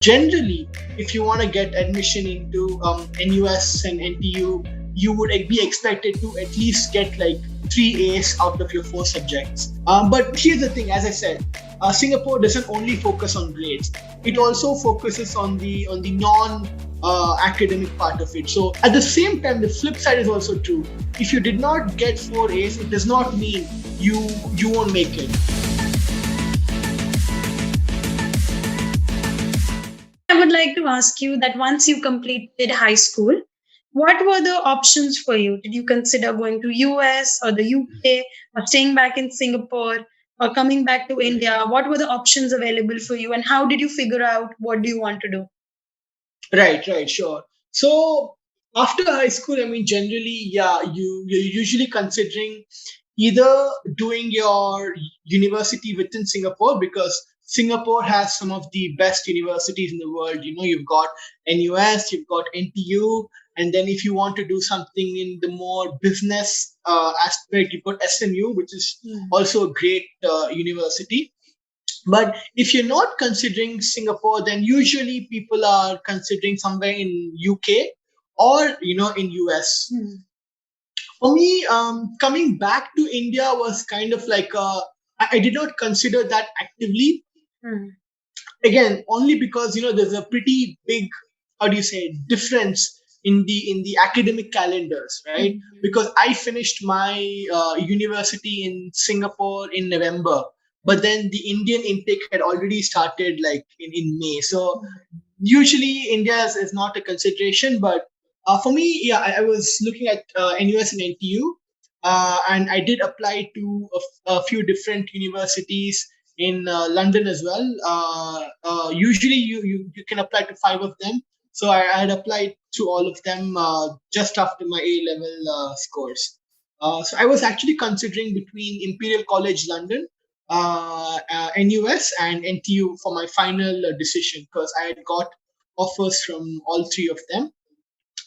Generally, if you want to get admission into NUS and NTU, you would be expected to at least get like 3 A's out of your 4 subjects. But here's the thing, as I said, Singapore doesn't only focus on grades; it also focuses on the non academic part of it. So at the same time, the flip side is also true. If you did not get 4 A's, it does not mean you won't make it. I would like to ask you that once you completed high school, what were the options for you? Did you consider going to US or the UK or staying back in Singapore or coming back to India? What were the options available for you and how did you figure out what do you want to do? Right, sure. So after high school, I mean, generally, yeah, you're usually considering either doing your university within Singapore because Singapore has some of the best universities in the world. You know, you've got NUS, you've got NTU, and then if you want to do something in the more business aspect, you've got SMU, which is also a great university. But if you're not considering Singapore, then usually people are considering somewhere in UK or in US. For me, coming back to India was kind of like I did not consider that actively. Hmm. Again, only because there's a pretty big, how do you say, difference in the academic calendars, right? Because I finished my university in Singapore in November, but then the Indian intake had already started like in May. So usually India is not a consideration, but for me, yeah, I was looking at NUS and NTU, and I did apply to a few different universities in London as well. Usually, you can apply to 5 of them. So I had applied to all of them just after my A level scores. So I was actually considering between Imperial College London, NUS, and NTU for my final decision because I had got offers from all 3 of them.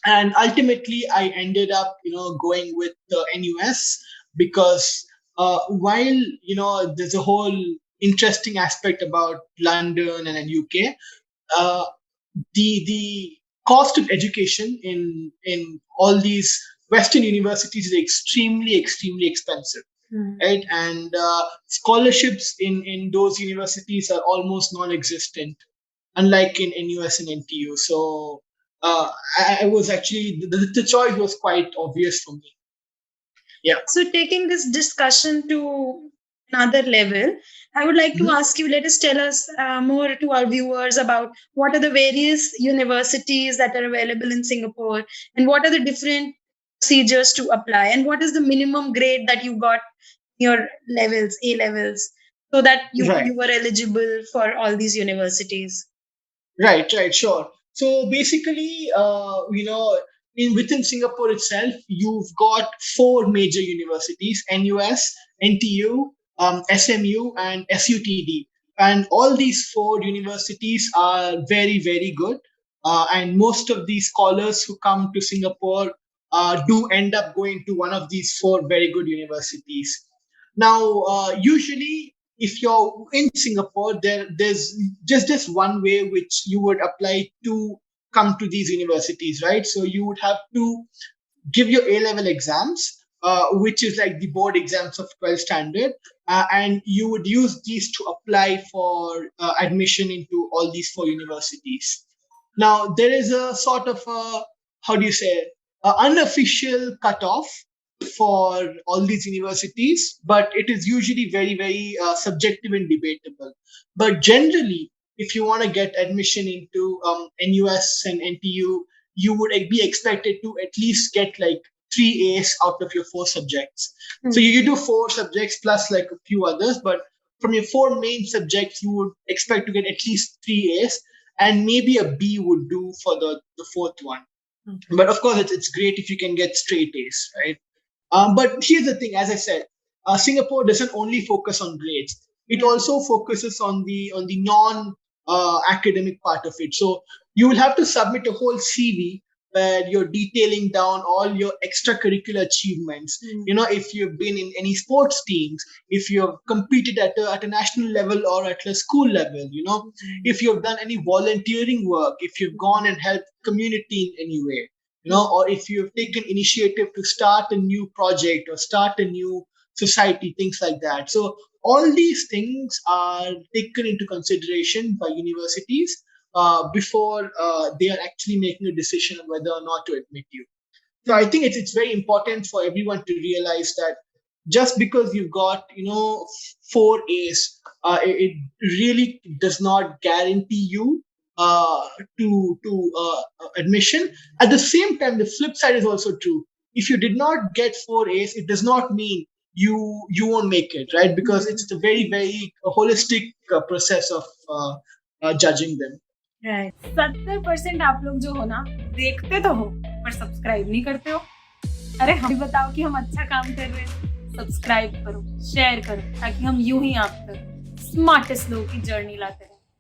And ultimately, I ended up, going with the NUS because while there's a whole interesting aspect about London and UK, uh, the cost of education in all these Western universities is extremely expensive, right? And scholarships in those universities are almost non-existent, unlike in NUS and NTU. So I was actually the choice was quite obvious for me. Yeah. So, taking this discussion to another level, I would like to Mhm. ask you, let us tell us more to our viewers about what are the various universities that are available in Singapore and what are the different procedures to apply and what is the minimum grade that you got your levels, A levels, so that Right. you were eligible for all these universities. Right, sure. So basically, in within Singapore itself, you've got 4 major universities: NUS, NTU, SMU, and SUTD. And all these 4 universities are very good. And most of these scholars who come to Singapore do end up going to one of these 4 very good universities. Now, usually, if you're in Singapore, there's just this one way which you would apply to come to these universities, right? So you would have to give your A level exams, which is like the board exams of 12 standard, and you would use these to apply for admission into all these 4 universities. Now, there is a sort of a, how do you say, unofficial cutoff for all these universities, but it is usually very subjective and debatable. But generally, if you want to get admission into NUS and NTU, you would be expected to at least get like 3 A's out of your 4 subjects. So you do 4 subjects plus like a few others, but from your 4 main subjects, you would expect to get at least 3 A's, and maybe a B would do for the fourth one. But of course, it's great if you can get straight A's, right? But here's the thing, as I said, Singapore doesn't only focus on grades; it also focuses on the non academic part of it. So you will have to submit a whole CV where you're detailing down all your extracurricular achievements. If you've been in any sports teams, if you've competed at a national level or at a school level, if you've done any volunteering work, if you've gone and helped community in any way, or if you've taken initiative to start a new project or start a new society, things like that. So all these things are taken into consideration by universities before they are actually making a decision on whether or not to admit you. So I think it's very important for everyone to realize that just because you've got 4 A's, it really does not guarantee you to admission. At the same time, the flip side is also true. If you did not get 4 A's, it does not mean you won't make it, right? Because it's a very holistic process of judging them. Right. 70% आप लोग जो हो ना, देखते तो हो पर subscribe नहीं करते हो। अरे हम बताओ कि हम अच्छा काम कर रहे हैं, सब्सक्राइब करो, शेयर करो, ताकि हम यूं ही आप तक स्मार्टेस्ट लोगों की जर्नी लाते रहें।